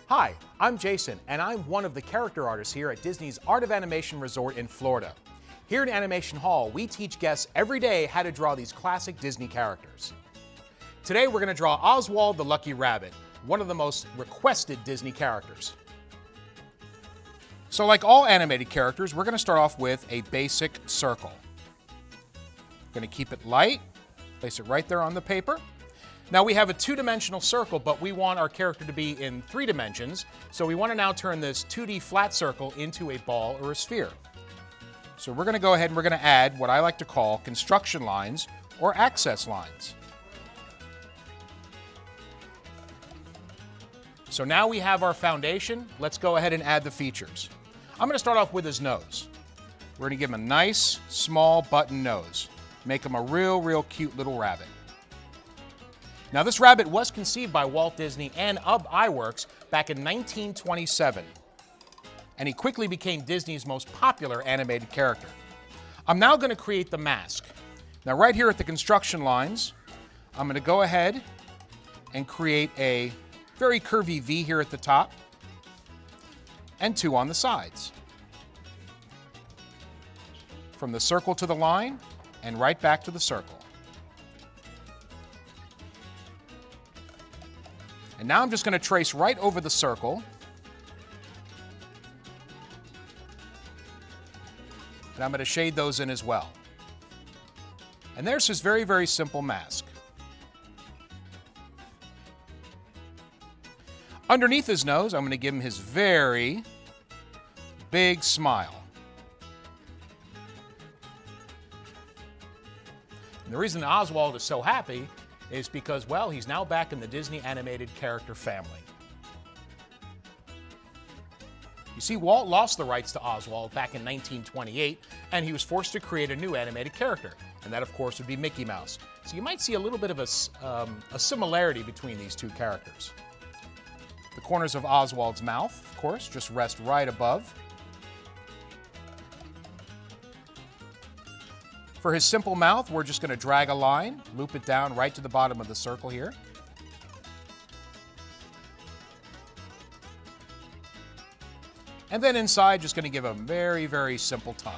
Hi, I'm Jason, and I'm one of the character artists here at Disney's Art of Animation Resort in Florida. Here in Animation Hall, we teach guests every day how to draw these classic Disney characters. Today we're going to draw Oswald the Lucky Rabbit, one of the most requested Disney characters. So like all animated characters, we're going to start off with a basic circle. We're going to keep it light, place it right there on the paper. Now we have a two-dimensional circle, but we want our character to be in 3 dimensions, so we want to now turn this 2D flat circle into a ball or a sphere. So we're going to go ahead and we're going to add what I like to call construction lines or access lines. So now we have our foundation. Let's go ahead and add the features. I'm going to start off with his nose. We're going to give him a nice, small button nose. Make him a real cute little rabbit. Now this rabbit was conceived by Walt Disney and UB Iwerks back in 1927. And he quickly became Disney's most popular animated character. I'm now going to create the mask. Now right here at the construction lines, I'm going to go ahead and create a very curvy V here at the top and 2 on the sides. From the circle to the line and right back to the circle. And now I'm just going to trace right over the circle. And I'm going to shade those in as well. And there's his very simple mask. Underneath his nose, I'm going to give him his very big smile. And the reason Oswald is so happy is because, well, he's now back in the Disney animated character family. You see, Walt lost the rights to Oswald back in 1928, and he was forced to create a new animated character, and that, of course, would be Mickey Mouse. So you might see a little bit of a similarity between these two characters. The corners of Oswald's mouth, of course, just rest right above. For his simple mouth, we're just going to drag a line, loop it down right to the bottom of the circle here. And then inside, just going to give a very simple tongue.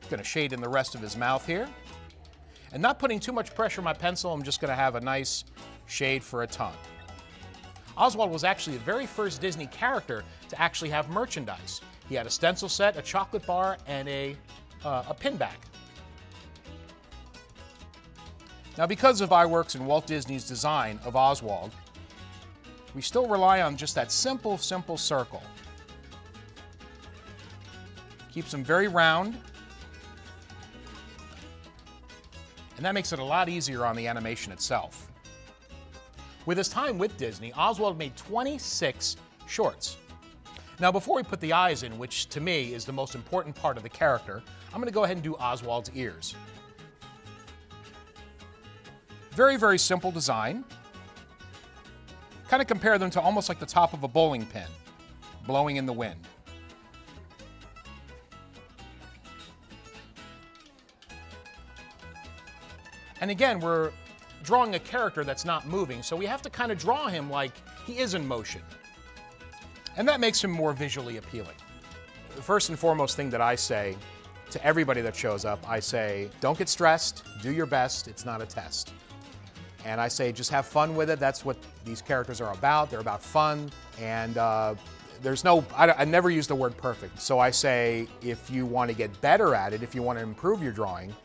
Going to shade in the rest of his mouth here. And not putting too much pressure on my pencil, I'm just going to have a nice shade for a tongue. Oswald was actually the very first Disney character to actually have merchandise. He had a stencil set, a chocolate bar, and a pin bag. Now, because of Iwerks and Walt Disney's design of Oswald, we still rely on just that simple circle. Keeps him very round. And that makes it a lot easier on the animation itself. With his time with Disney, Oswald made 26 shorts. Now, before we put the eyes in, which to me is the most important part of the character, I'm going to go ahead and do Oswald's ears. Very simple design. Kind of compare them to almost like the top of a bowling pin, blowing in the wind. And again, we're drawing a character that's not moving, so we have to kind of draw him like he is in motion. And that makes him more visually appealing. The first and foremost thing that I say to everybody that shows up, I say, don't get stressed, do your best, it's not a test. And I say, just have fun with it. That's what these characters are about. They're about fun, and I never use the word perfect. So I say, if you want to get better at it, if you want to improve your drawing,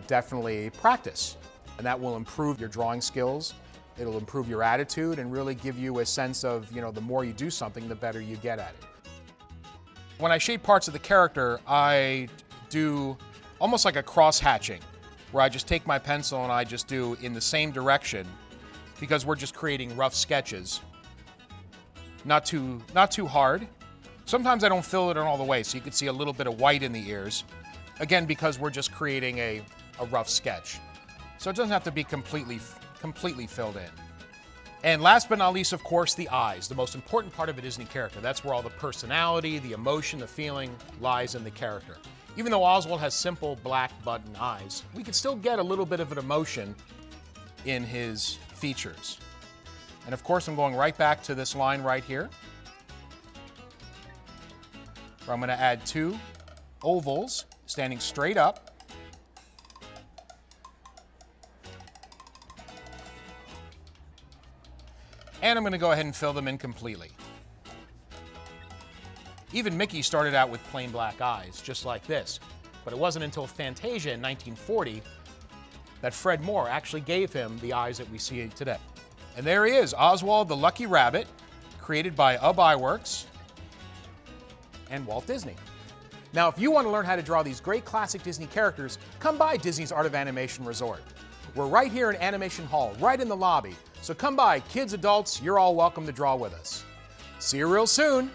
definitely practice. And that will improve your drawing skills. It'll improve your attitude and really give you a sense of, the more you do something, the better you get at it. When I shade parts of the character, I do almost like a cross-hatching, where I just take my pencil and I just do in the same direction, because we're just creating rough sketches. Not too hard. Sometimes I don't fill it in all the way, so you can see a little bit of white in the ears. Again, because we're just creating a rough sketch. So it doesn't have to be completely filled in. And last but not least, of course, the eyes, the most important part of a Disney character. That's where all the personality, the emotion, the feeling lies in the character. Even though Oswald has simple black button eyes, we can still get a little bit of an emotion in his features. And of course, I'm going right back to this line right here, where I'm going to add 2 ovals standing straight up. And I'm going to go ahead and fill them in completely. Even Mickey started out with plain black eyes, just like this. But it wasn't until Fantasia in 1940 that Fred Moore actually gave him the eyes that we see today. And there he is, Oswald the Lucky Rabbit, created by Iwerks and Walt Disney. Now, if you want to learn how to draw these great classic Disney characters, come by Disney's Art of Animation Resort. We're right here in Animation Hall, right in the lobby. So come by, kids, adults, you're all welcome to draw with us. See you real soon.